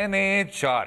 NA 4,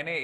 NA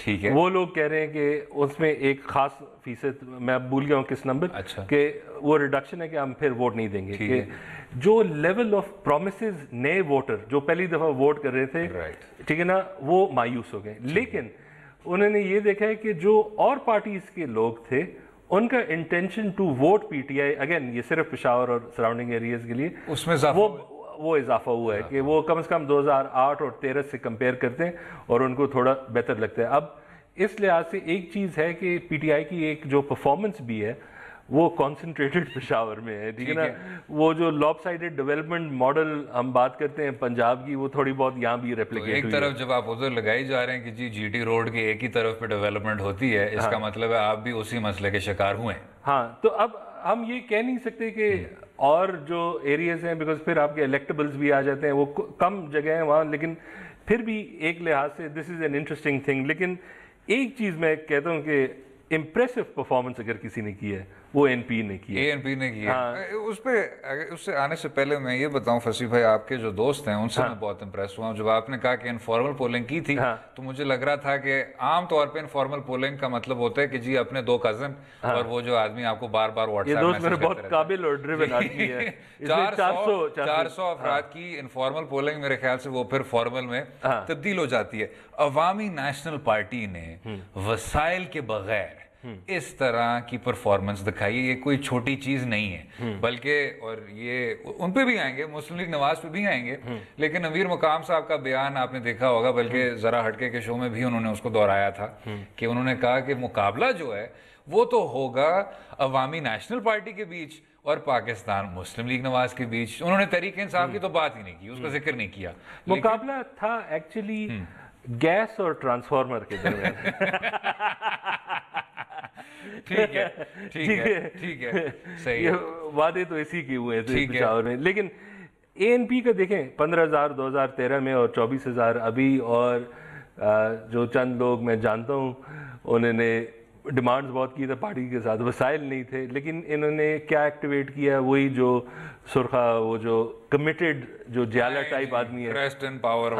ٹھیک ہے. وہ لوگ کہہ رہے ہیں کہ اس میں ایک خاص فیصد, میں بھول گیا ہوں کس نمبر, اچھا, کہ وہ ریڈکشن ہے کہ ہم پھر ووٹ نہیں دیں گے, کہ جو لیول آف پرومسز نئے ووٹر جو پہلی دفعہ ووٹ کر رہے تھے, ٹھیک ہے نا, وہ مایوس ہو گئے. لیکن انہوں نے یہ دیکھا ہے کہ جو اور پارٹیز کے لوگ تھے ان کا intention to vote P T I, again یہ صرف پشاور اور سراؤنڈنگ ایریاز کے لیے, اس میں وہ اضافہ ہوا ہے کہ وہ کم از کم 2008 اور 13 سے کمپیئر کرتے ہیں اور ان کو تھوڑا بہتر لگتا ہے. اب اس لحاظ سے ایک چیز ہے کہ پی ٹی آئی کی ایک جو پرفارمنس بھی ہے وہ کانسنٹریٹڈ پشاور میں ہے, ٹھیک ہے نا. وہ جو لاپ سائڈڈ ڈیولپمنٹ ماڈل ہم بات کرتے ہیں پنجاب کی, وہ تھوڑی بہت یہاں بھی ریپلیکیٹ ہوئی ہے. ایک طرف جب آپ ادھر لگائی جا رہے ہیں کہ جی ٹی روڈ کی ایک ہی طرف پہ ڈیولپمنٹ ہوتی ہے, اس کا مطلب ہے آپ بھی اسی مسئلے کے شکار ہوئے ہیں. ہاں, تو اب ہم یہ کہہ نہیں سکتے کہ اور جو ایریاز ہیں, بیکاز پھر آپ کے الیکٹیبلز بھی آ جاتے ہیں, وہ کم جگہ ہیں وہاں, لیکن پھر بھی ایک لحاظ سے دس از این انٹرسٹنگ تھنگ. لیکن ایک چیز میں کہتا ہوں کہ امپریسو پرفارمنس اگر کسی نے کی ہے وہ این پی نے کی ہے. اے این پی نے کی ہے. اس سے آنے سے پہلے میں یہ بتاؤں فصیح بھائی, آپ کے جو دوست ہیں ان سے میں بہت امپریس ہوا ہوں. جب آپ نے کہا کہ انفارمل پولنگ کی تھی تو مجھے لگ رہا تھا کہ عام طور پہ انفارمل پولنگ کا مطلب ہوتا ہے کہ جی اپنے 2 کزن اور وہ جو آدمی آپ کو بار بار واٹس ایپ میسج کرتے رہتے ہیں. بہت قابل اور ڈریون آدمی ہے. 400 افراد کی انفارمل پولنگ میرے خیال سے وہ پھر فارمل میں تبدیل ہو جاتی ہے. عوامی نیشنل پارٹی نے وسائل کے بغیر اس طرح کی پرفارمنس دکھائی. یہ کوئی چھوٹی چیز نہیں ہے, بلکہ اور یہ ان پہ بھی آئیں گے, مسلم لیگ نواز پہ بھی آئیں گے, لیکن نویر مقام صاحب کا بیان آپ نے دیکھا ہوگا, بلکہ ذرا ہٹکے کے شو میں بھی انہوں نے اس کو دہرایا تھا کہ انہوں نے کہا کہ مقابلہ جو ہے وہ تو ہوگا عوامی نیشنل پارٹی کے بیچ اور پاکستان مسلم لیگ نواز کے بیچ. انہوں نے تحریک انصاف کی تو بات ہی نہیں کی, اس کا ذکر نہیں کیا. مقابلہ تھا ایکچولی گیس اور ٹرانسفارمر کے درمیان. ٹھیک ہے, ٹھیک ہے, صحیح ہے. وعدے تو اسی کے ہوئے تھے پشاور میں. لیکن اے این پی کا دیکھیں 15,000 2013 میں اور 24,000 ابھی, اور جو چند لوگ میں جانتا ہوں انہوں نے ڈیمانڈز بہت کی تھے پارٹی کے ساتھ, وسائل نہیں تھے, لیکن انہوں نے کیا ایکٹیویٹ کیا, وہی جو سرخا, وہ جو کمیٹڈ جو جیالہ ٹائپ آدمی ہے, ریسٹ اینڈ پاور.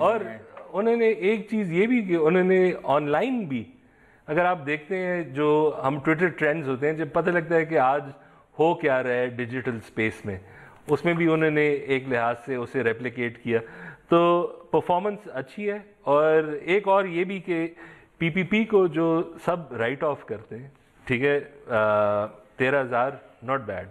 اور انہوں نے ایک چیز یہ بھی کہ انہوں نے آن لائن بھی, اگر آپ دیکھتے ہیں جو ہم ٹویٹر ٹرینڈز ہوتے ہیں, جب پتہ لگتا ہے کہ آج ہو کیا رہا ہے ڈیجیٹل سپیس میں, اس میں بھی انہوں نے ایک لحاظ سے اسے ریپلیکیٹ کیا. تو پرفارمنس اچھی ہے. اور ایک اور یہ بھی کہ پی پی پی کو جو سب رائٹ آف کرتے ہیں, ٹھیک ہے, 13,000 ناٹ بیڈ,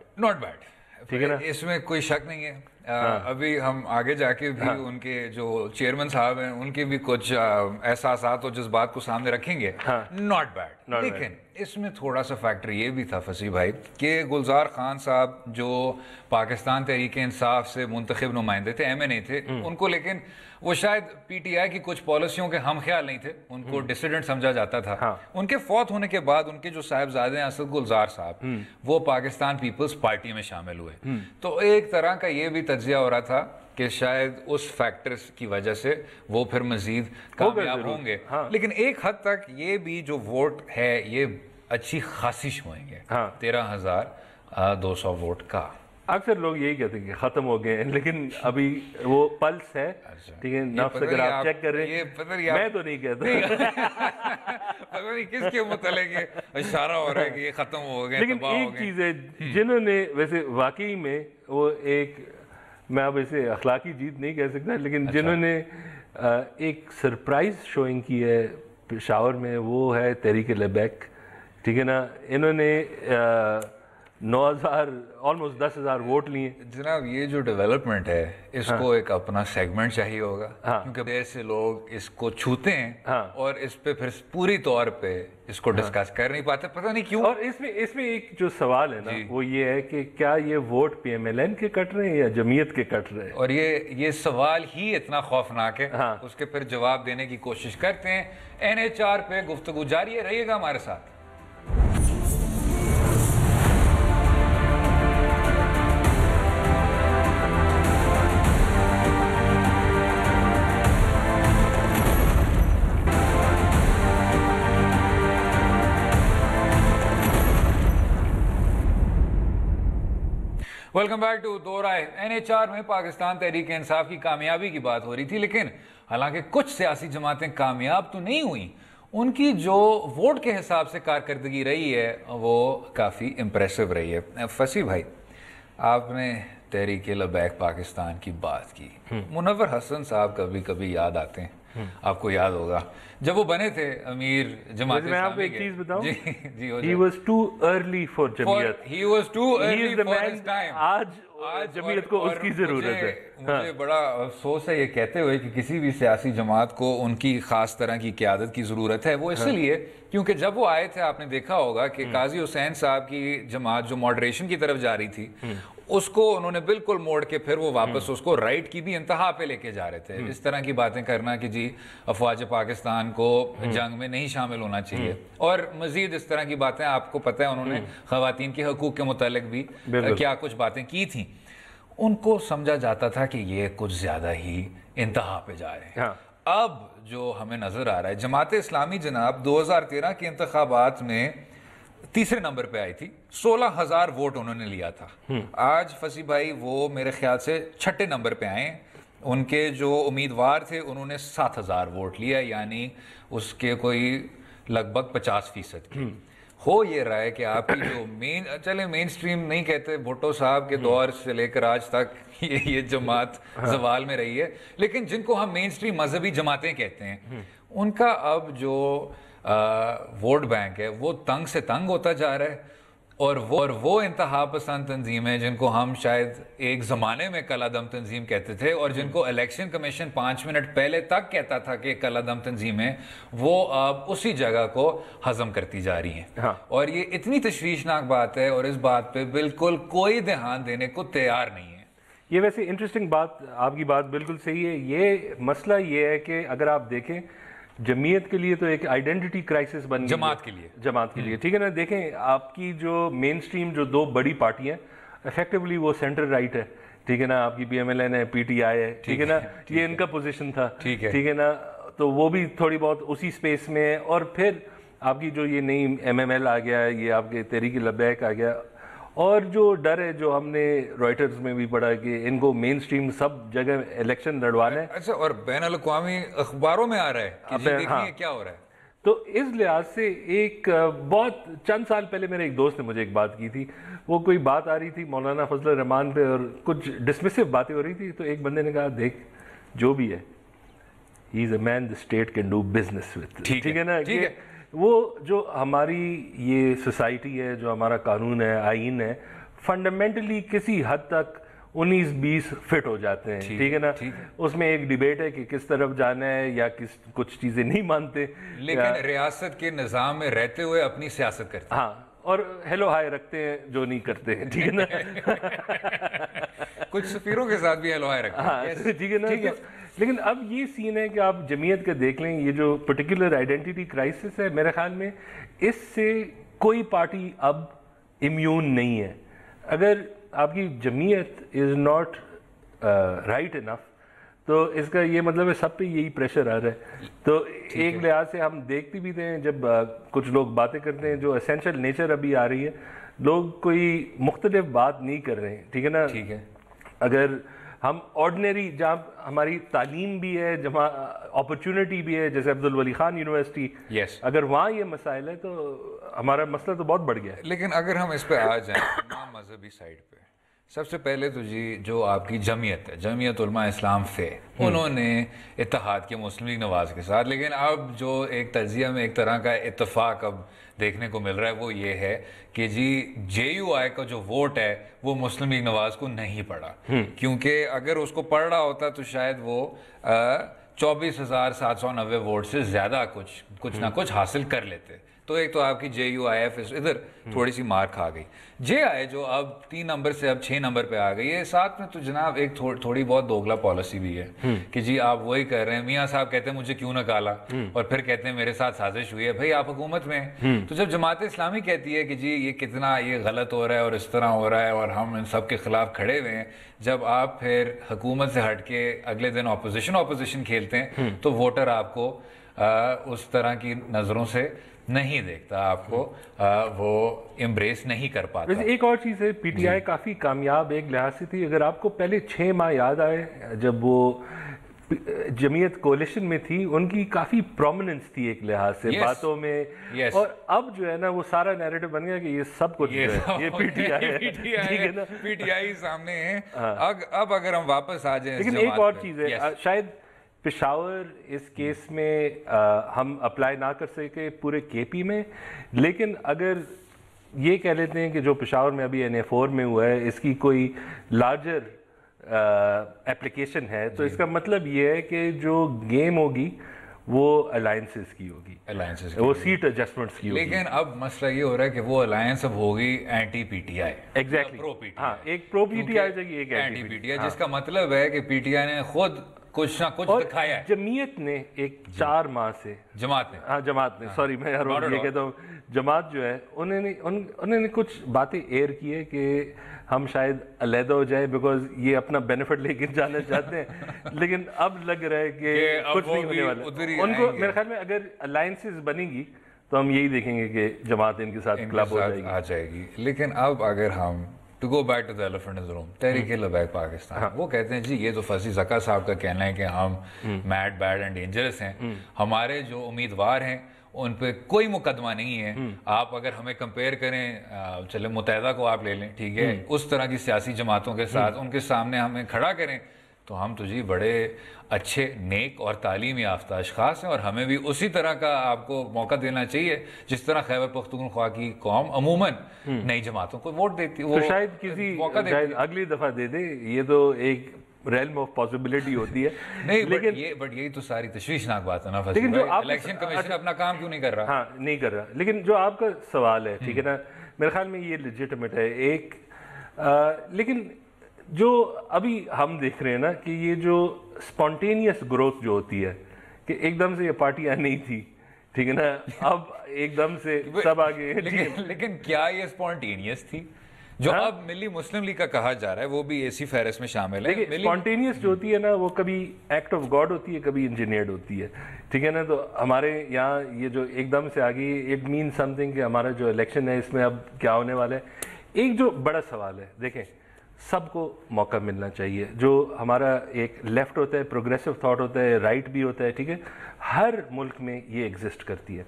ٹھیک ہے نا, اس میں کوئی شک نہیں ہے. ابھی ہم آگے جا کے بھی ان کے جو چیئرمین صاحب ہیں ان کے بھی کچھ احساسات اور جذبات کو سامنے رکھیں گے. Not bad. لیکن اس میں تھوڑا سا فیکٹر یہ بھی تھا فصیح بھائی کہ گلزار خان صاحب جو پاکستان تحریک انصاف سے منتخب نمائندے تھے, ایم این اے تھے, ان کو لیکن وہ شاید پی ٹی آئی کی کچھ پالیسیوں کے ہم خیال نہیں تھے, ان کو ڈسیڈنٹ سمجھا جاتا تھا. ان کے فوت ہونے کے بعد ان کے جو صاحبزادے ہیں اسد گلزار صاحب, وہ پاکستان پیپلز پارٹی میں شامل ہوئے. تو ایک طرح کا یہ بھی تجزیہ ہو رہا تھا کہ شاید اس فیکٹرز کی وجہ سے وہ پھر مزید کامیاب ہوں گے. لیکن ایک حد تک یہ بھی جو ووٹ ہے یہ اچھی خاصی ہوئیں گے, 13,200 ووٹ کا. اکثر لوگ یہی کہتے ہیں کہ ختم ہو گئے ہیں, لیکن ابھی وہ پلس ہے, ٹھیک ہے, نفس اگر آپ چیک کر رہے ہیں, میں تو نہیں کہتا, پتہ نہیں کس کے متعلق اشارہ ہو رہا ہے کہ یہ ختم ہو گئے. لیکن ایک چیز ہے جنہوں نے ویسے واقعی میں وہ ایک, میں اب اسے اخلاقی جیت نہیں کہہ سکتا, لیکن جنہوں نے ایک سرپرائز شوئنگ کی ہے پشاور میں, وہ ہے تحریک لیبیک, ٹھیک ہے نا. انہوں نے 9,000 آلموسٹ 10,000 ووٹ لیے. جناب یہ جو ڈیولپمنٹ ہے اس کو ایک اپنا سیگمنٹ چاہیے ہوگا, کیونکہ دیر سے لوگ اس کو چھوتے ہیں اور اس پہ پھر پوری طور پہ اس کو ڈسکس کر نہیں پاتے, پتہ نہیں کیوں. اور اس میں ایک جو سوال ہے نا وہ یہ ہے کہ کیا یہ vote P M L N کے کٹ رہے ہیں یا جمعیت کے کٹ رہے ہیں, اور یہ سوال ہی اتنا خوفناک ہے, اس کے پھر جواب دینے کی کوشش کرتے ہیں. NH4 پہ گفتگو جاری ہے, رہیے گا ہمارے ساتھ. ویلکم بیک ٹو دو رائے. NH4 میں پاکستان تحریک انصاف کی کامیابی کی بات ہو رہی تھی, لیکن حالانکہ کچھ سیاسی جماعتیں کامیاب تو نہیں ہوئیں, ان کی جو ووٹ کے حساب سے کارکردگی رہی ہے وہ کافی امپریسو رہی ہے. فصیح بھائی، آپ نے تحریک لبیک پاکستان کی بات کی. منور حسن صاحب کبھی کبھی یاد آتے ہیں. آپ کو یاد ہوگا جب وہ بنے تھے امیر جماعت میں آپ کو اسلامی ایک کے. چیز بتاؤں، جی he was too early for Jamiat. he was too He early is the for man. his time. آج جمعیت کو اس کی ضرورت ہے. مجھے بڑا افسوس ہے یہ کہتے ہوئے کہ کسی بھی سیاسی جماعت کو ان کی خاص طرح کی قیادت کی ضرورت ہے. وہ اس لیے کیونکہ جب وہ آئے تھے آپ نے دیکھا ہوگا کہ قاضی حسین صاحب کی جماعت جو ماڈریشن کی طرف جا رہی تھی اس کو انہوں نے بالکل موڑ کے پھر وہ واپس اس کو رائٹ کی بھی انتہا پہ لے کے جا رہے تھے. اس طرح کی باتیں کرنا کہ جی افواج پاکستان کو جنگ میں نہیں شامل ہونا چاہیے، اور مزید اس طرح کی باتیں آپ کو پتہ ہے انہوں نے خواتین کے حقوق کے متعلق بھی کیا کچھ باتیں کی تھیں. ان کو سمجھا جاتا تھا کہ یہ کچھ زیادہ ہی انتہا پہ جا رہے ہیں. اب جو ہمیں نظر آ رہا ہے، جماعت اسلامی جناب 2013 کے انتخابات میں تیسرے نمبر پہ آئی تھی، 16,000 ووٹ انہوں نے لیا تھا. آج فصیح بھائی وہ میرے خیال سے چھٹے نمبر پہ آئے ہیں. ان کے جو امیدوار تھے انہوں نے 7,000 ووٹ لیا، یعنی اس کے کوئی لگ بھگ 50% کی. ہو یہ رہا ہے کہ آپ کی جو مین سٹریم نہیں کہتے، بھٹو صاحب کے دور سے لے کر آج تک یہ جماعت زوال میں رہی ہے، لیکن جن کو ہم مین سٹریم مذہبی جماعتیں کہتے ہیں ان کا اب جو ووٹ بینک ہے وہ تنگ سے تنگ ہوتا جا رہا ہے. اور وہ انتہا پسند تنظیمیں جن کو ہم شاید ایک زمانے میں کالعدم تنظیم کہتے تھے، اور جن کو الیکشن کمیشن 5 منٹ پہلے تک کہتا تھا کہ کالعدم تنظیمیں، وہ اب اسی جگہ کو ہضم کرتی جا رہی ہیں. اور یہ اتنی تشویشناک بات ہے اور اس بات پہ بالکل کوئی دھیان دینے کو تیار نہیں ہے. یہ ویسے انٹرسٹنگ بات، آپ کی بات بالکل صحیح ہے. یہ مسئلہ یہ ہے کہ اگر آپ دیکھیں جمعیت کے لیے تو ایک آئیڈینٹی کرائسس بن گئی جماعت کے لیے ٹھیک ہے نا. دیکھیں آپ کی جو مین سٹریم جو دو بڑی پارٹیاں افیکٹولی وہ سینٹر رائٹ ہے، ٹھیک ہے نا. آپ کی PMLN ہے، PTI ہے، ٹھیک ہے نا. یہ ان کا پوزیشن تھا، ٹھیک ہے نا. تو وہ بھی تھوڑی بہت اسی سپیس میں ہے. اور پھر آپ کی جو یہ نئی MML آ گیا ہے، یہ آپ کے تحریک لبیک آ گیا. اور جو ڈر ہے جو ہم نے رائٹرز میں بھی پڑھا کہ ان کو مین سٹریم سب جگہ الیکشن لڑوانا ہے. اچھا، اور بین الاقوامی اخباروں میں آ رہا ہے کہ دیکھیے کیا ہو رہا ہے. تو اس لحاظ سے ایک بہت چند سال پہلے میرے ایک دوست نے مجھے ایک بات کی تھی. وہ کوئی بات آ رہی تھی مولانا فضل الرحمان پہ اور کچھ ڈسمسو باتیں ہو رہی تھی. تو ایک بندے نے کہا دیکھ جو بھی ہے he is a man the state can do business with, ٹھیک ہے نا. وہ جو ہماری یہ سوسائٹی ہے، جو ہمارا قانون ہے، آئین ہے، فنڈامنٹلی کسی حد تک 19-20 فٹ ہو جاتے ہیں، ٹھیک ہے نا. اس میں ایک ڈیبیٹ ہے کہ کس طرف جانا ہے یا کچھ چیزیں نہیں مانتے، لیکن ریاست کے نظام میں رہتے ہوئے اپنی سیاست کرتے ہیں. ہاں، اور ہیلو ہائی رکھتے ہیں جو نہیں کرتے ہیں، ٹھیک ہے نا. کچھ سفیروں کے ساتھ بھی ہیلو ہائی رکھتے ہیں، ٹھیک ہے نا. لیکن اب یہ سین ہے کہ آپ جمعیت کا دیکھ لیں، یہ جو پرٹیکولر آئیڈینٹی کرائسس ہے، میرے خیال میں اس سے کوئی پارٹی اب امیون نہیں ہے. اگر آپ کی جمعیت از ناٹ رائٹ انف تو اس کا یہ مطلب ہے سب پہ یہی پریشر آ رہا ہے. تو ایک لحاظ سے ہم دیکھتے بھی تھے جب کچھ لوگ باتیں کرتے ہیں، جو اسینشل نیچر ابھی آ رہی ہے، لوگ کوئی مختلف بات نہیں کر رہے ہیں، ٹھیک ہے نا. اگر ہم آرڈنری جہاں ہماری تعلیم بھی ہے، جہاں اپرچونٹی بھی ہے، جیسے عبد الولی خان یونیورسٹی، اگر وہاں یہ مسائل ہے تو ہمارا مسئلہ تو بہت بڑھ گیا ہے. لیکن اگر ہم اس پہ آ جائیں تمام مذہبی سائڈ پہ، سب سے پہلے تو جی جو آپ کی جمعیت ہے، جمعیت علماء اسلام فے، انہوں نے اتحاد کیا مسلم لیگ نواز کے ساتھ. لیکن اب جو ایک تجزیہ میں ایک طرح کا اتفاق اب دیکھنے کو مل رہا ہے وہ یہ ہے کہ جی JUI کا جو ووٹ ہے وہ مسلم لیگ نواز کو نہیں پڑا، کیونکہ اگر اس کو پڑھ رہا ہوتا تو شاید وہ 24,790 ووٹ سے زیادہ کچھ نہ کچھ حاصل کر لیتے. تو ایک تو آپ کی JUIF ادھر تھوڑی سی مار کھا گئی. JI جو اب 3 نمبر سے اب 6 نمبر پہ آ گئی ہے، ساتھ میں تو جناب ایک تھوڑی بہت دوگلا پالیسی بھی ہے کہ جی آپ وہی کر رہے ہیں. میاں صاحب کہتے ہیں مجھے کیوں نہ کالا، اور پھر کہتے ہیں میرے ساتھ سازش ہوئی ہے. بھائی آپ حکومت میں ہیں، تو جب جماعت اسلامی کہتی ہے کہ جی یہ کتنا یہ غلط ہو رہا ہے اور اس طرح ہو رہا ہے اور ہم ان سب کے خلاف کھڑے ہوئے ہیں، جب آپ پھر حکومت سے ہٹ کے اگلے دن اپوزیشن کھیلتے ہیں تو ووٹر آپ کو اس طرح کی نظروں سے نہیں دیکھتا، آپ کو وہ امبریس نہیں کر پاتا. ویسے ایک اور چیز ہے، PTI کافی کامیاب ایک لحاظ سے تھی. اگر آپ کو پہلے 6 ماہ یاد آئے جب وہ جمعیت کولیشن میں تھی ان کی کافی پرومیننس تھی ایک لحاظ سے باتوں میں، اور اب جو ہے نا وہ سارا نیریٹو بن گیا کہ یہ سب کچھ یہ پی ٹی آئی ہے، ٹھیک ہے نا، پی ٹی آئی سامنے ہے۔ اب اگر ہم واپس آ جائیں، لیکن ایک اور چیز ہے، شاید پشاور اس کیس میں ہم اپلائی نہ کر سکے پورے کے پی میں، لیکن اگر یہ کہہ لیتے ہیں کہ جو پشاور میں ابھی NA4 میں ہوا ہے اس کی کوئی لارجر اپلیکیشن ہے، تو اس کا مطلب یہ ہے کہ جو گیم ہوگی وہ الائنسز کی ہوگی، وہ سیٹ ایڈجسٹمنٹس کی ہوگی۔ لیکن اب مسئلہ یہ ہو رہا ہے کہ وہ الائنس اب ہوگی anti P T I, exactly, ہاں ایک پرو پی ٹی آئی جگہ ایک اینٹی پی ٹی آئی، جس کا مطلب ہے کہ پی ٹی آئی نے خود کچھ نہ کچھ دکھایا ہے۔ جمعیت نے ایک 4 ماہ سے، جماعت نے سوری میں ہر وقت یہ کہتا ہوں، جماعت جو ہے انہوں نے کچھ باتیں ایئر کی ہے کہ ہم شاید علیحدہ ہو جائیں بیکاز یہ اپنا بینیفٹ لے کے جانا چاہتے ہیں، لیکن اب لگ رہا ہے کہ کچھ نہیں ہونے والا ان کو۔ میرے خیال میں اگر الائنسز بنے گی تو ہم یہی دیکھیں گے کہ جماعت ان کے ساتھ کلب آ جائے گی۔ لیکن اب اگر ہم to go back to the elephant in the room، Tehreek Labbaik Pakistan, وہ کہتے ہیں جی یہ تو فضل زکا صاحب کا کہنا ہے کہ ہم میڈ بیڈ اینڈ ڈینجرس ہیں، ہمارے جو امیدوار ہیں ان پہ کوئی مقدمہ نہیں ہے۔ آپ اگر ہمیں کمپیئر کریں، چلے متحدہ کو آپ لے لیں، ٹھیک ہے، اس طرح کی سیاسی جماعتوں کے ساتھ ان کے سامنے ہمیں کھڑا کریں تو ہم تو جی بڑے اچھے نیک اور تعلیم یافتہ اشخاص ہیں، اور ہمیں بھی اسی طرح کا آپ کو موقع دینا چاہیے جس طرح خیبر پختونخوا کی قوم عموماً نئی جماعتوں کو ووٹ دیتی ہے، شاید کسی اگلی دفعہ دے دے، یہ تو ایک ریلم آف پاسبلٹی ہوتی ہے۔ نہیں بٹ یہی تو ساری تشویشناک بات ہے نا فضل بھائی، الیکشن کمیشن اپنا کام کیوں نہیں کر رہا؟ ہاں نہیں کر رہا، لیکن جو آپ کا سوال ہے، ٹھیک ہے نا، میرے خیال میں یہ لیجٹمیٹ ہے ایک، لیکن جو ابھی ہم دیکھ رہے ہیں نا کہ یہ جو سپونٹینیس گروتھ جو ہوتی ہے کہ ایک دم سے یہ پارٹیاں نہیں تھی، ٹھیک ہے نا، اب ایک دم سے سب آگے، لیکن کیا یہ سپونٹینیس تھی جو اب ملی مسلم لیگ کا کہا جا رہا ہے، وہ بھی ایسی فہرست میں شامل ہے؟ سپونٹینیس جو ہوتی ہے نا وہ کبھی ایکٹ آف گاڈ ہوتی ہے، کبھی انجینئرڈ ہوتی ہے، ٹھیک ہے نا، تو ہمارے یہاں یہ جو ایک دم سے آگئی اٹ مین سم تھنگ کہ ہمارا جو الیکشن ہے اس میں اب کیا ہونے والا ہے۔ ایک جو بڑا سوال ہے، دیکھیں سب کو موقع ملنا چاہیے، جو ہمارا ایک لیفٹ ہوتا ہے، پروگریسو تھاٹ ہوتا ہے، رائٹ بھی ہوتا ہے، ٹھیک ہے، ہر ملک میں یہ ایگزسٹ کرتی ہے۔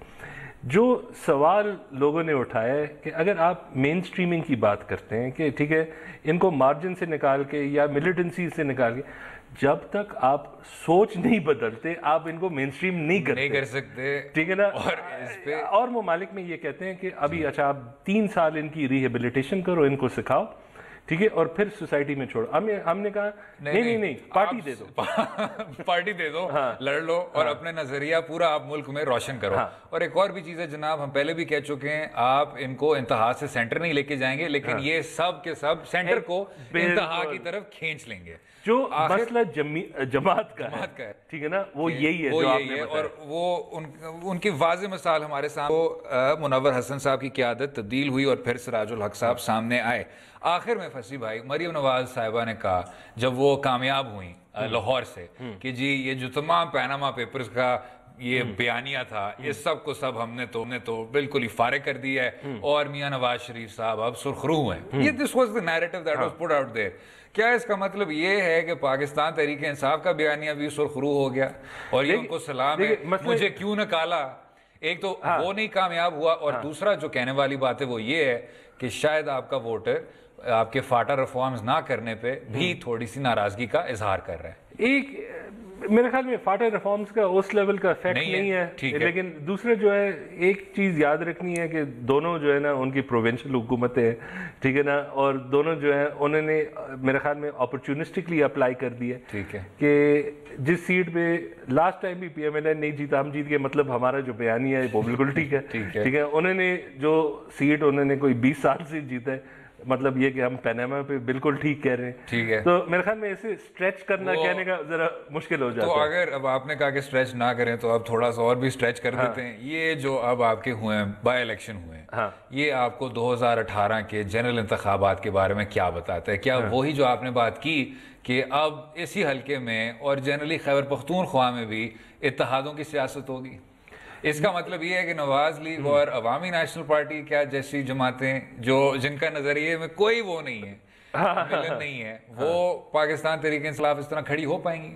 جو سوال لوگوں نے اٹھایا ہے کہ اگر آپ مین سٹریمنگ کی بات کرتے ہیں کہ ٹھیک ہے ان کو مارجن سے نکال کے یا ملیٹنسی سے نکال کے، جب تک آپ سوچ نہیں بدلتے آپ ان کو مین سٹریم نہیں کر سکتے، ٹھیک ہے نا، اور ممالک میں یہ کہتے ہیں کہ ابھی اچھا آپ 3 سال ان کی ریہیبلیٹیشن کرو، ان کو سکھاؤ، ٹھیک ہے، اور پھر سوسائٹی میں چھوڑو۔ ہم نے کہا نہیں پارٹی دے دو، پارٹی دے دو، لڑ لو اور اپنے نظریہ پورا آپ ملک میں روشن کرو۔ اور ایک اور بھی چیز ہے جناب، ہم پہلے بھی کہہ چکے ہیں، آپ ان کو انتہا سے سینٹر نہیں لے کے جائیں گے، لیکن یہ سب کے سب سینٹر کو انتہا کی طرف کھینچ لیں گے۔ جو مسئلہ جماعت کا ہے، ٹھیک ہے نا، وہ یہی ہے جو آپ نے بتایا، اور وہ ان کی واضح مثال ہمارے سامنے منور حسن صاحب کی قیادت تبدیل ہوئی اور پھر سراج الحق صاحب سامنے آئے۔ آخر میں فصیح بھائی مریم نواز صاحبہ نے کہا جب وہ کامیاب ہوئیں لاہور سے کہ جی یہ جو تمام پیناما پیپرز کا یہ بیانیہ تھا، اس سب کو سب ہم نے تو بالکل ہی فارغ کر دیا ہے، اور میاں نواز شریف صاحب اب سرخرو ہیں۔ یہ this was the narrative that was put out there۔ کیا اس کا مطلب یہ ہے کہ پاکستان تحریک انصاف کا بیانیہ بھی سرخرو ہو گیا اور یہ ان کو سلام ہے مجھے کیوں نکالا؟ ایک تو وہ نہیں کامیاب ہوا، اور دوسرا جو کہنے والی بات ہے وہ یہ ہے کہ شاید آپ کا ووٹر آپ کے فاٹا ریفارمز نہ کرنے پہ بھی تھوڑی سی ناراضگی کا اظہار کر رہا ہے۔ ایک میرے خیال میں فاٹا ریفارمز کا اس لیول کا افیکٹ نہیں ہے، لیکن دوسرا جو ہے ایک چیز یاد رکھنی ہے کہ دونوں جو ہے نا ان کی پروونشل حکومتیں ہیں، ٹھیک ہے نا، اور دونوں جو ہیں انہوں نے میرے خیال میں اپرچونسٹکلی اپلائی کر دی ہے، ٹھیک ہے، کہ جس سیٹ پہ لاسٹ ٹائم بھی پی ایم ایل این نہیں جیتا ہم جیت گئے، مطلب ہمارا جو بیانیہ ہے وہ بالکل ٹھیک ہے، ٹھیک ہے، انہوں نے جو سیٹ انہوں نے کوئی 20 سال سے جیتا ہے، مطلب یہ کہ ہم پیناما پہ بالکل ٹھیک کہہ رہے ہیں، ٹھیک ہے، تو میرے خیال میں اسے سٹریچ کرنا کہنے کا ذرا مشکل ہو جاتا ہے۔ تو اگر اب آپ نے کہا کہ سٹریچ نہ کریں تو اب تھوڑا سا اور بھی سٹریچ کر دیتے ہیں۔ یہ جو اب آپ کے ہوئے ہیں بائی الیکشن ہوئے ہیں، یہ آپ کو 2018 کے جنرل انتخابات کے بارے میں کیا بتاتا ہے؟ کیا وہی جو آپ نے بات کی کہ اب اسی حلقے میں اور جنرلی خیبر پختونخوا میں بھی اتحادوں کی سیاست ہوگی؟ اس کا مطلب یہ ہے کہ نواز لیگ اور عوامی نیشنل پارٹی کیا جیسی جماعتیں جن کا نظریے میں کوئی وہ نہیں ہے، ملن نہیں ہے، وہ پاکستان تحریک انصاف اس طرح کھڑی ہو پائیں گی؟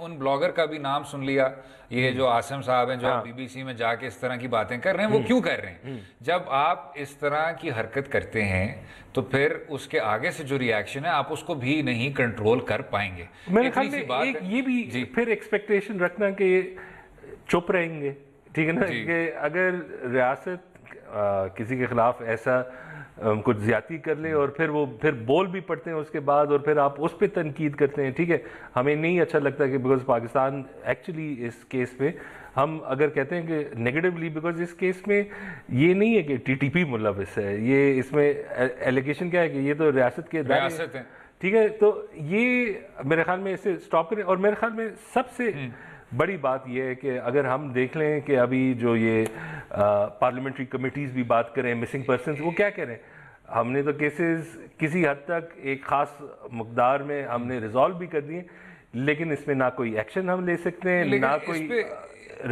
ان بلاگر کا بھی نام سن لیا, یہ جو عاصم صاحب ہیں جو بی بی سی میں جا کے اس طرح کی باتیں کر رہے ہیں, وہ کیوں کر رہے ہیں؟ جب آپ اس طرح کی حرکت کرتے ہیں تو پھر اس کے آگے سے جو ری ایکشن ہے آپ اس کو بھی نہیں کنٹرول کر پائیں گے. میرے خیال میں یہ بھی پھر ایکسپیکٹیشن رکھنا کہ چپ رہیں گے, ٹھیک ہے نا, کہ اگر ریاست کسی کے خلاف ایسا کچھ زیادتی کر لے اور پھر بول بھی پڑتے ہیں اس کے بعد, اور پھر آپ اس پہ تنقید کرتے ہیں, ٹھیک ہے, ہمیں نہیں اچھا لگتا کہ بیکاز پاکستان ایکچولی اس کیس میں ہم اگر کہتے ہیں کہ نیگیٹیولی, بیکاز اس کیس میں یہ نہیں ہے کہ ٹی ٹی پی ملوث ہے, یہ اس میں ایلیگیشن کیا ہے کہ یہ تو ریاست کے ریاست ہے, ٹھیک ہے. تو یہ میرے خیال میں اسے سٹاپ کریں. اور میرے خیال میں سب سے بڑی بات یہ ہے کہ اگر ہم دیکھ لیں کہ ابھی جو یہ پارلیمنٹری کمیٹیز بھی بات کریں مسنگ پرسنز, وہ کیا کہہ رہے ہیں, ہم نے تو کیسز کسی حد تک ایک خاص مقدار میں ہم نے ریزالو بھی کر دیے, لیکن اس میں نہ کوئی ایکشن ہم لے سکتے ہیں, نہ کوئی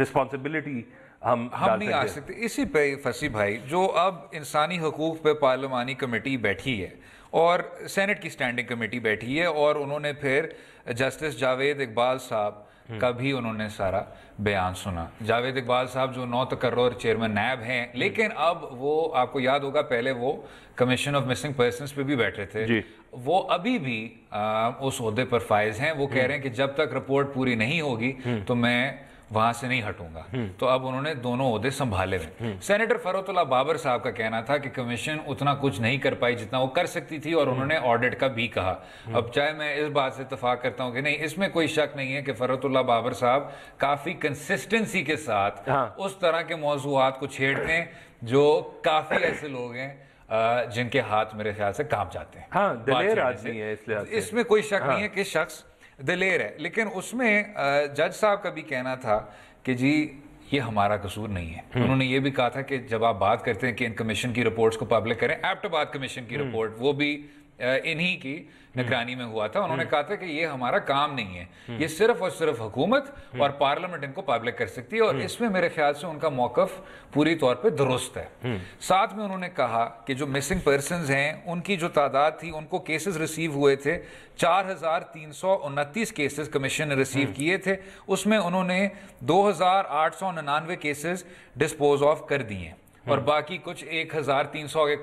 رسپانسبلٹی ہم نہیں آ سکتے. اسی پہ فصیح بھائی, جو اب انسانی حقوق پہ پارلیمانی کمیٹی بیٹھی ہے اور سینٹ کی سٹینڈنگ کمیٹی بیٹھی ہے, اور انہوں نے پھر جسٹس جاوید اقبال صاحب کا بھی انہوں نے سارا بیان سنا. جاوید اقبال صاحب جو 9 تقرر چیئرمین نیب ہیں, لیکن اب وہ آپ کو یاد ہوگا پہلے وہ کمیشن آف مسنگ پرسنز پہ بھی بیٹھے تھے, وہ ابھی بھی اس عہدے پر فائز ہیں. وہ کہہ رہے ہیں کہ جب تک رپورٹ پوری نہیں ہوگی تو میں وہاں سے نہیں ہٹوں گا. تو اب انہوں نے دونوں عہدے سنبھالے ہوئے. سینیٹر فروت اللہ بابر صاحب کا کہنا تھا کہ کمیشن اتنا کچھ نہیں کر پائی جتنا وہ کر سکتی تھی, اور انہوں نے آڈٹ کا بھی کہا. اب چاہے میں اس بات سے اتفاق کرتا ہوں کہ نہیں, اس میں کوئی شک نہیں ہے کہ فروت اللہ بابر صاحب کافی کنسسٹنسی کے ساتھ اس طرح کے موضوعات کو چھیڑتے ہیں جو کافی ایسے لوگ ہیں جن کے ہاتھ میرے خیال سے کام جاتے ہیں. ہاں, دلیر آدمی ہے, اس میں کوئی شک نہیں ہے کہ شخص دلیر ہے, لیکن اس میں جج صاحب کا بھی کہنا تھا کہ جی یہ ہمارا قصور نہیں ہے. انہوں نے یہ بھی کہا تھا کہ جب آپ بات کرتے ہیں کہ ان کمیشن کی رپورٹس کو پبلک کریں, ایبٹ آباد کمیشن کی رپورٹ وہ بھی انہی کی نگرانی میں ہوا تھا. انہوں نے کہا تھا کہ یہ ہمارا کام نہیں ہے, یہ صرف اور صرف حکومت اور پارلیمنٹ ان کو پبلک کر سکتی ہے, اور اس میں میرے خیال سے ان کا موقف پوری طور پہ درست ہے. ساتھ میں انہوں نے کہا کہ جو مسنگ پرسنز ہیں ان کی جو تعداد تھی, ان کو کیسز ریسیو ہوئے تھے 4329 کیسز کمیشن نے ریسیو کیے تھے, اس میں انہوں نے 2899 کیسز ڈسپوز آف کر دیے, اور باقی کچھ 1300 کے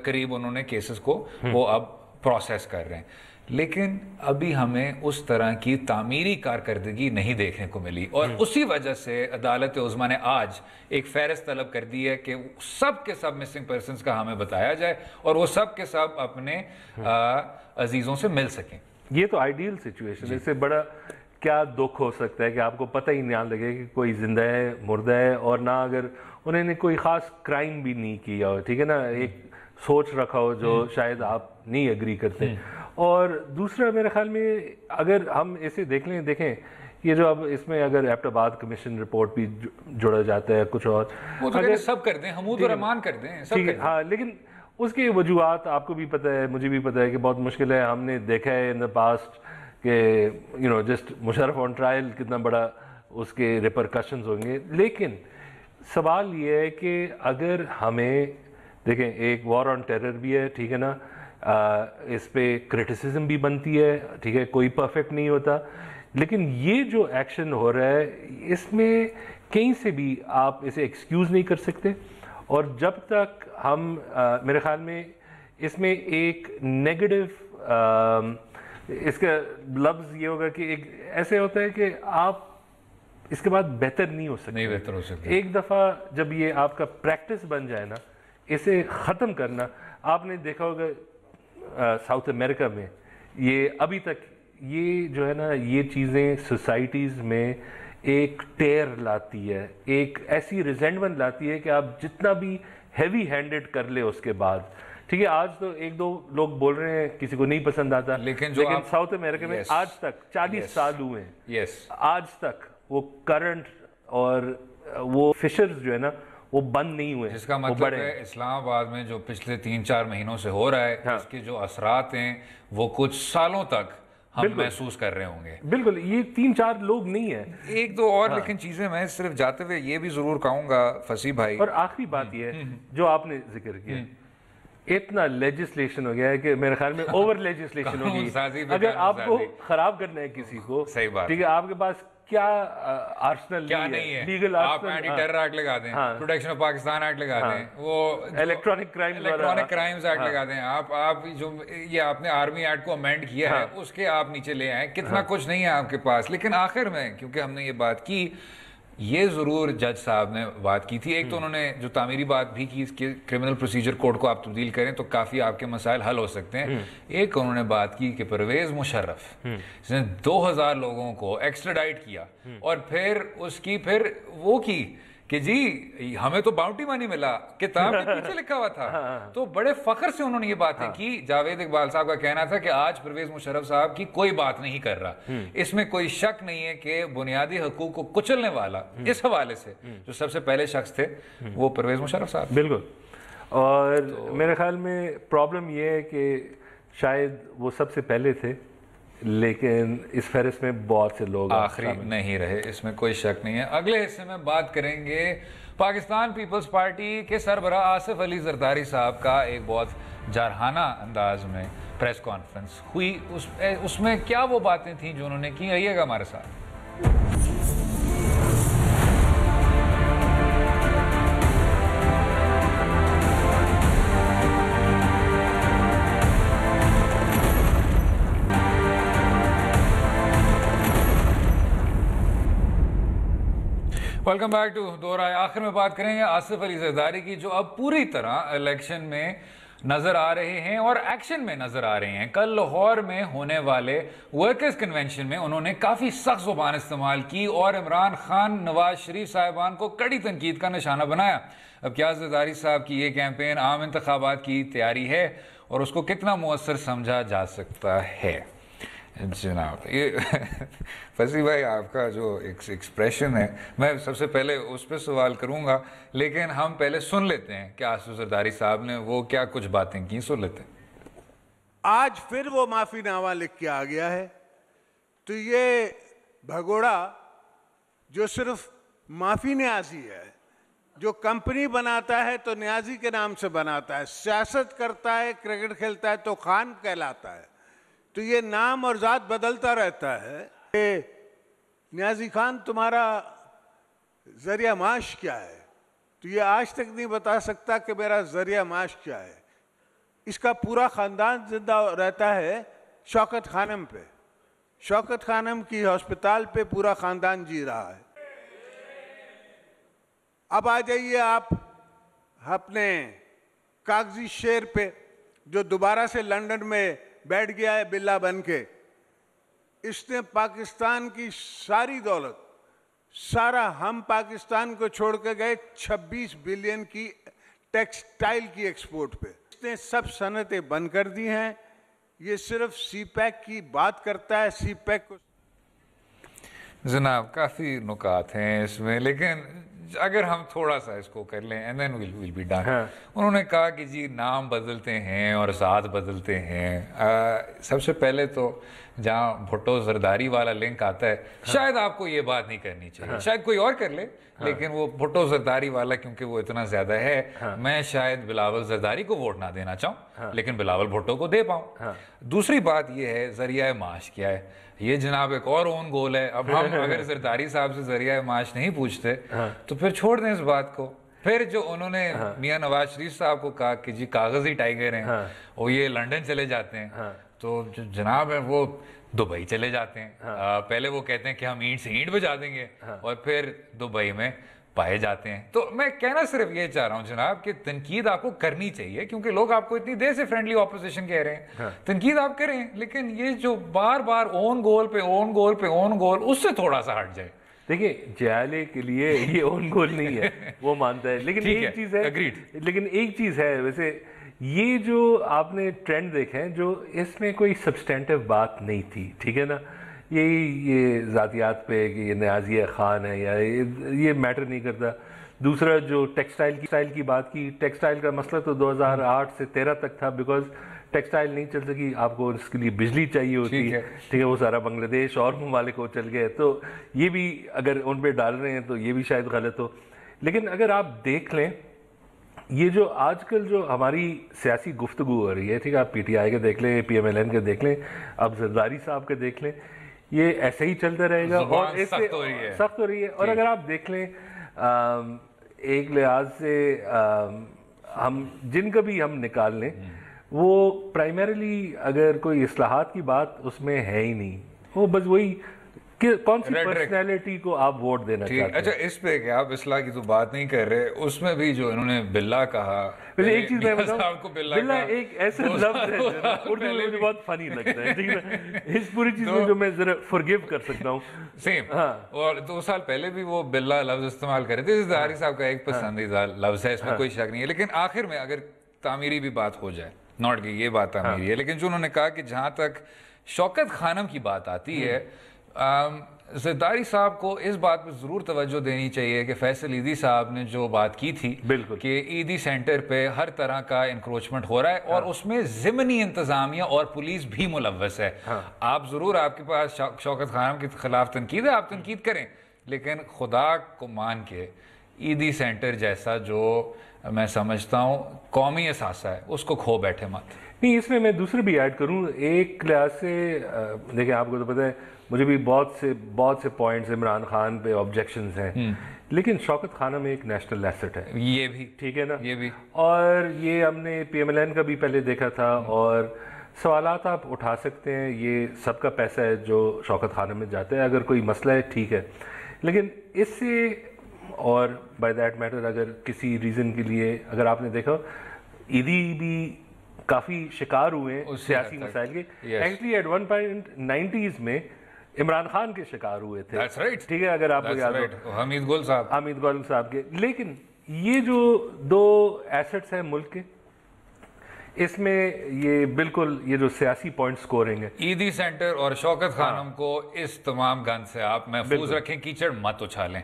قریب انہوں نے کیسز کو وہ اب پروسیس کر رہے ہیں. لیکن ابھی ہمیں اس طرح کی تعمیری کارکردگی نہیں دیکھنے کو ملی, اور اسی وجہ سے عدالت عظمیٰ نے آج ایک فہرست طلب کر دی ہے کہ سب کے سب مسنگ پرسنز کا ہمیں بتایا جائے, اور وہ سب کے سب اپنے عزیزوں سے مل سکیں. یہ تو آئیڈیل سچویشن ہے, اس سے بڑا کیا دکھ ہو سکتا ہے کہ آپ کو پتہ ہی نہیں لگے کہ کوئی زندہ ہے مردہ ہے, اور نہ اگر انہوں نے کوئی خاص کرائم بھی نہیں کیا ہو, ٹھیک ہے نا, ایک سوچ رکھا ہو جو شاید آپ نہیں اگری کرتے. اور دوسرا میرے خیال میں اگر ہم اسے دیکھیں یہ جو اب اس میں اگر ایبٹ آباد کمیشن رپورٹ بھی جوڑا جاتا ہے, کچھ اور وہ تو اگر سب کر دیں, حمود الرحمان کر دیں, ٹھیک ہے, ہاں, لیکن اس کی وجوہات آپ کو بھی پتہ ہے, مجھے بھی پتہ ہے کہ بہت مشکل ہے. ہم نے دیکھا ہے ان دا پاسٹ کہ جسٹ مشرف آن ٹرائل کتنا بڑا اس کے ریپرکشنز ہوں گے. لیکن سوال یہ ہے کہ اگر ہمیں دیکھیں, ایک وار آن ٹیرر بھی ہے, ٹھیک ہے نا, اس پہ کرٹیسزم بھی بنتی ہے, ٹھیک ہے, کوئی پرفیکٹ نہیں ہوتا, لیکن یہ جو ایکشن ہو رہا ہے اس میں کہیں سے بھی آپ اسے ایکسکیوز نہیں کر سکتے. اور جب تک ہم میرے خیال میں اس میں ایک نیگیٹو اس کا لفظ یہ ہوگا کہ ایک ایسے ہوتا ہے کہ آپ اس کے بعد بہتر نہیں ہو سکتے. ایک دفعہ جب یہ آپ کا پریکٹس بن جائے نا, اسے ختم کرنا, آپ نے دیکھا ہوگا ساؤتھ امریکہ میں یہ ابھی تک یہ جو ہے نا, یہ چیزیں سوسائٹیز میں ایک ٹیر لاتی ہے, ایک ایسی ریزنٹمنٹ لاتی ہے کہ آپ جتنا بھی ہیوی ہینڈڈ کر لے اس کے بعد, ٹھیک ہے, آج تو 1-2 لوگ بول رہے ہیں کسی کو نہیں پسند آتا, لیکن ساؤتھ امریکہ میں آج تک 40 سال ہوئے ہیں, آج تک وہ کرنٹ اور وہ فشرز جو ہے نا وہ بند نہیں ہوئے. جس کا مطلب ہے اسلام آباد میں جو پچھلے 3-4 مہینوں سے ہو رہا ہے, اس کے جو اثرات ہیں وہ کچھ سالوں تک ہم محسوس کر رہے ہوں گے. بالکل, یہ 3-4 لوگ نہیں ہیں, 1-2 اور لیکن چیزیں میں صرف جاتے ہوئے یہ بھی ضرور کہوں گا فصیح بھائی, اور آخری بات یہ ہے جو آپ نے ذکر کیا, اتنا لیجسلیشن ہو گیا ہے کہ میرے خیال میں اوور لیجسلیشن ہو گئی. اگر آپ کو خراب کرنا ہے کسی کو, صحیح بات, ٹھیک ہے, آپ کے پاس کیا آرسنل کیا نہیں ہے, لیگل آپ اینٹی ٹیرر ایکٹ لگا دیں, پروٹیکشن آف پاکستان ایکٹ لگا دیں, وہ الیکٹرانک کرائمز ایکٹ لگا دیں, آپ جو یہ آپ نے آرمی ایکٹ کو امینڈ کیا ہے اس کے آپ نیچے لے آئیں, کتنا کچھ نہیں ہے آپ کے پاس. لیکن آخر میں کیونکہ ہم نے یہ بات کی, یہ ضرور جج صاحب نے بات کی تھی, ایک تو انہوں نے جو تعمیری بات بھی کی کہ کرمنل پروسیجر کوڈ کو آپ تبدیل کریں تو کافی آپ کے مسائل حل ہو سکتے ہیں. ایک انہوں نے بات کی کہ پرویز مشرف جس نے 2000 لوگوں کو ایکسٹراڈائٹ کیا اور پھر اس کی پھر وہ کی کہ جی ہمیں تو باؤنٹی منی ملا, کتاب کے پیچھے لکھا ہوا تھا. تو بڑے فخر سے انہوں نے یہ باتیں کی. جاوید اقبال صاحب کا کہنا تھا کہ آج پرویز مشرف صاحب کی کوئی بات نہیں کر رہا, اس میں کوئی شک نہیں ہے کہ بنیادی حقوق کو کچلنے والا اس حوالے سے جو سب سے پہلے شخص تھے وہ پرویز مشرف صاحب. بالکل. اور میرے خیال میں پرابلم یہ ہے کہ شاید وہ سب سے پہلے تھے, لیکن اس فہرست میں بہت سے لوگ آخری نہیں رہے, اس میں کوئی شک نہیں ہے. اگلے حصے میں بات کریں گے پاکستان پیپلز پارٹی کے سربراہ آصف علی زرداری صاحب کا ایک بہت جارحانہ انداز میں پریس کانفرنس ہوئی, اس میں کیا وہ باتیں تھیں جو انہوں نے کی. آئیے گا ہمارے ساتھ. ویلکم بیک ٹو دو رائے. آخر میں بات کریں گے آصف علی زرداری کی, جو اب پوری طرح الیکشن میں نظر آ رہے ہیں اور ایکشن میں نظر آ رہے ہیں. کل لاہور میں ہونے والے ورکرز کنونشن میں انہوں نے کافی سخت زبان استعمال کی اور عمران خان, نواز شریف صاحبان کو کڑی تنقید کا نشانہ بنایا. اب کیا زرداری صاحب کی یہ کیمپین عام انتخابات کی تیاری ہے اور اس کو کتنا مؤثر سمجھا جا سکتا ہے؟ جناب یہ فضی بھائی آپ کا جو ایکسپریشن ہے, میں سب سے پہلے اس پہ سوال کروں گا, لیکن ہم پہلے سن لیتے ہیں کہ آصف زرداری صاحب نے وہ کیا کچھ باتیں کی. سن لیتے ہیں. آج پھر وہ معافی نامہ لکھ کے آ گیا ہے, تو یہ بھگوڑا جو صرف معافی نیازی ہے, جو کمپنی بناتا ہے تو نیازی کے نام سے بناتا ہے, سیاست کرتا ہے, کرکٹ کھیلتا ہے تو خان کہلاتا ہے, تو یہ نام اور ذات بدلتا رہتا ہے. کہ نیازی خان تمہارا ذریعہ معاش کیا ہے, تو یہ آج تک نہیں بتا سکتا کہ میرا ذریعہ معاش کیا ہے. اس کا پورا خاندان زندہ رہتا ہے شوکت خانم پہ, شوکت خانم کی ہسپتال پہ پورا خاندان جی رہا ہے. اب آ جائیے آپ اپنے کاغذی شیر پہ, جو دوبارہ سے لندن میں بیٹھ گیا ہے بلا بن کے. اس نے پاکستان کی ساری دولت, سارا ہم پاکستان کو چھوڑ کے گئے 26 بلین کی ٹیکسٹائل کی ایکسپورٹ پہ. اس نے سب صنعتیں بند کر دی ہیں. یہ صرف سی پیک کی بات کرتا ہے, سی پیک کو. جناب کافی نکات ہیں اس میں, لیکن اگر ہم تھوڑا سا اس کو کر لیں and then we'll be done. انہوں نے کہا کہ جی نام بدلتے ہیں اور ذات بدلتے ہیں. سب سے پہلے تو جہاں بھٹو زرداری والا لنک آتا ہے, شاید آپ کو یہ بات نہیں کرنی چاہیے, شاید کوئی اور کر لے, لیکن وہ بھٹو زرداری والا کیونکہ وہ اتنا زیادہ ہے, میں شاید بلاول زرداری کو ووٹ نہ دینا چاہوں لیکن بلاول بھٹو کو دے پاؤں. دوسری بات یہ ہے ذریعہ معاش کیا ہے. یہ جناب ایک اور اون گول ہے. اب ہم اگر زرداری صاحب سے ذریعہ معاش نہیں پوچھتے تو پھر چھوڑ دیں اس بات کو. پھر جو انہوں نے میاں نواز شریف صاحب کو کہا کہ جی کاغذی ٹائیگر ہیں اور یہ لنڈن چلے جاتے ہیں, تو جناب ہے وہ دبئی چلے جاتے ہیں. پہلے وہ کہتے ہیں کہ ہم اینٹ سے اینٹ بجا دیں گے اور پھر دبئی میں پائے جاتے ہیں. تو میں کہنا صرف یہ چاہ رہا ہوں جناب کہ تنقید آپ کو کرنی چاہیے, کیونکہ لوگ آپ کو اتنی دیر سے فرینڈلی اپوزیشن کہہ رہے ہیں, تنقید آپ کریں, لیکن یہ جو بار بار اون گول پہ اون گول پہ اون گول, اس سے تھوڑا سا ہٹ جائے. دیکھیں جیالے کے لیے یہ اون گول نہیں ہے, وہ مانتا ہے, لیکن ایک چیز ہے, لیکن ایک چیز ہے ویسے, یہ جو آپ نے ٹرینڈ دیکھا ہے جو اس میں کوئی سبسٹینٹیو بات نہیں تھی, ٹھیک ہے نا, یہ ذاتیات پہ کہ یہ نیازی خان ہے یا یہ میٹر نہیں کرتا. دوسرا جو ٹیکسٹائل کی بات کی, ٹیکسٹائل کا مسئلہ تو 2008 سے 13 تک تھا, بیکاز ٹیکسٹائل نہیں چل سکی, آپ کو اس کے لیے بجلی چاہیے ہوتی ہے, ٹھیک ہے, وہ سارا بنگلہ دیش اور ممالک کو چل گئے, تو یہ بھی اگر ان پہ ڈال رہے ہیں تو یہ بھی شاید غلط ہو. لیکن اگر آپ دیکھ لیں یہ جو آج کل جو ہماری سیاسی گفتگو ہو رہی ہے، ٹھیک ہے، آپ پی ٹی آئی کے دیکھ لیں، پی ایم ایل این کے دیکھ لیں، اب زرداری صاحب کے دیکھ لیں، یہ ایسے ہی چلتا رہے گا اور اس سے سخت ہو رہی ہے. اور اگر آپ دیکھ لیں ایک لحاظ سے ہم جن کا بھی ہم نکال لیں، وہ پرائمریلی اگر کوئی اصلاحات کی بات اس میں ہے ہی نہیں، وہ بس وہی کہ کون سی پرسنالٹی کو آپ ووٹ دینا چاہتے ہیں. اچھا اس پہ کہ آپ اصلاح کی تو بات نہیں کر رہے، اس میں بھی جو انہوں نے بلا کہا، ایک چیز میں بتاؤں، بلا ایک ایسا لفظ ہے اردو میں مجھے بہت فنی لگتا ہے، ٹھیک ہے، اس پوری چیز میں جو میں ذرا فرگیو کر سکتا ہوں. سیم. اور 2 سال پہلے بھی وہ بلا لفظ استعمال کرے تھے. زرداری صاحب کا ایک پسندیدہ لفظ ہے، اس میں کوئی شک نہیں ہے. لیکن آخر میں اگر تعمیری بھی بات ہو جائے، ناٹ کہ یہ بات تعمیری ہے، لیکن جو انہوں نے کہا کہ جہاں تک شوکت خانم کی بات آتی ہے، زرداری صاحب کو اس بات پہ ضرور توجہ دینی چاہیے کہ فیصل عیدی صاحب نے جو بات کی تھی کہ عیدی سینٹر پہ ہر طرح کا انکروچمنٹ ہو رہا ہے اور اس میں ضمنی انتظامیہ اور پولیس بھی ملوث ہے. آپ ضرور، آپ کے پاس شوکت خانم کے خلاف تنقید ہے، آپ تنقید کریں، لیکن خدا کو مان کے عیدی سینٹر جیسا جو میں سمجھتا ہوں قومی اثاثہ ہے، اس کو کھو بیٹھے مت. نہیں، اس میں میں دوسرے بھی ایڈ کروں. ایک لحاظ سے دیکھیں، آپ کو تو پتہ ہے مجھے بھی بہت سے پوائنٹس عمران خان پہ آبجیکشنز ہیں، لیکن شوکت خانم ایک نیشنل ایسٹ ہے، یہ بھی ٹھیک ہے نا، یہ بھی. اور یہ ہم نے پی ایم ایل این کا بھی پہلے دیکھا تھا، اور سوالات آپ اٹھا سکتے ہیں، یہ سب کا پیسہ ہے جو شوکت خانم میں جاتا ہے. اگر کوئی مسئلہ ہے ٹھیک ہے، لیکن اس سے اور بائی دیٹ میٹر اگر کسی ریزن کے لیے اگر آپ نے دیکھا عیدی بھی کافی شکار ہوئے ہیں سیاسی مسائل کے. ایکچولی ایٹ 1.90s میں عمران خان کے شکار ہوئے تھے، ٹھیک ہے، اگر آپ کو یاد ہو، حمید گل صاحب کے. لیکن یہ جو 2 ایسٹس ہیں ملک کے، اس میں یہ بالکل یہ جو سیاسی پوائنٹ سکورنگ ہے، عیدی سینٹر اور شوکت خانم کو اس تمام گند سے آپ محفوظ رکھیں، کیچڑ مت اچھالیں.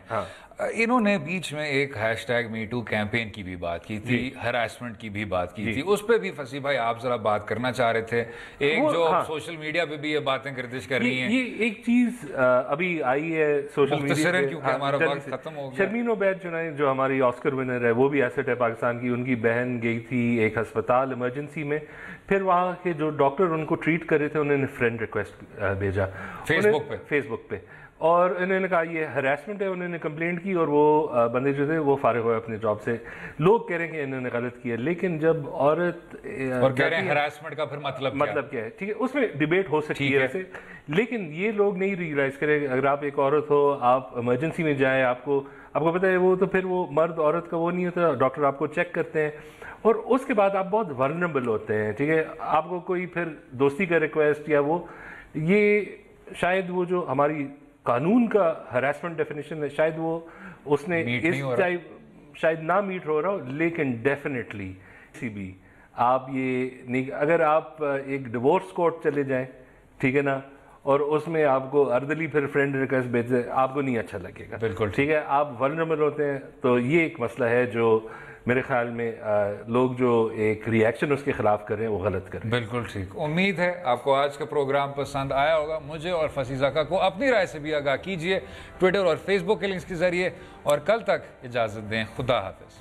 انہوں نے بیچ میں ایک hashtag me too campaign کی بھی بات کی تھی، ہراسمنٹ کی بھی بات کی تھی، اس پہ بھی فصیح بھائی آپ ذرا بات کرنا چاہ رہے تھے. ایک جو سوشل میڈیا پہ بھی یہ باتیں گردش کر رہی ہیں، یہ ایک چیز ابھی آئی ہے سوشل میڈیا پہ، کیونکہ ہمارا وقت ختم ہو گیا. شرمین عبید جو ہماری آسکر ونر ہے، وہ بھی ایسٹ ہے پاکستان کی. ان کی بہن گئی تھی ایک ہسپتال ایمرجنسی میں، پھر وہاں کے جو ڈاکٹر ان کو ٹریٹ کر رہے تھے، انہوں نے فرینڈ ریکویسٹ بھیجا فیس بک پہ، اور انہوں نے کہا یہ ہراسمنٹ ہے. انہوں نے کمپلینٹ کی اور وہ بندے جو تھے وہ فارغ ہوئے اپنے جاب سے. لوگ کہہ رہے ہیں کہ انہوں نے غلط کیا، لیکن جب عورت اور کہہ رہے ہیں ہراسمنٹ کا پھر مطلب کیا ہے، ٹھیک ہے، اس میں ڈیبیٹ ہو سکتی ہے ویسے، لیکن یہ لوگ نہیں ریئلائز کریں. اگر آپ ایک عورت ہو، آپ ایمرجنسی میں جائیں، آپ کو پتہ ہے وہ تو پھر وہ مرد عورت کا وہ نہیں ہوتا، ڈاکٹر آپ کو چیک کرتے ہیں اور اس کے بعد آپ بہت ورنریبل ہوتے ہیں، ٹھیک ہے. آپ کو کوئی پھر دوستی کا ریکویسٹ یا وہ، یہ شاید وہ جو ہماری قانون کا ہراسمنٹ ڈیفینیشن ہے، شاید وہ اس نے شاید نہ میٹ ہو رہا ہو، لیکن ڈیفینیٹلی کسی بھی آپ یہ نہیں، اگر آپ ایک ڈیورس کورٹ چلے جائیں، ٹھیک ہے نا، اور اس میں آپ کو اردلی پھر فرینڈ ریکویسٹ بھیجے، آپ کو نہیں اچھا لگے گا. بالکل ٹھیک ہے، آپ ولنریبل ہوتے ہیں. تو یہ ایک مسئلہ ہے جو میرے خیال میں لوگ جو ایک ری ایکشن اس کے خلاف کر رہے ہیں وہ غلط کر رہے ہیں. بالکل ٹھیک. امید ہے آپ کو آج کا پروگرام پسند آیا ہوگا. مجھے اور فصیح زکا کو اپنی رائے سے بھی آگاہ کیجیے ٹویٹر اور فیس بک کے لنکس کے ذریعے. اور کل تک اجازت دیں. خدا حافظ.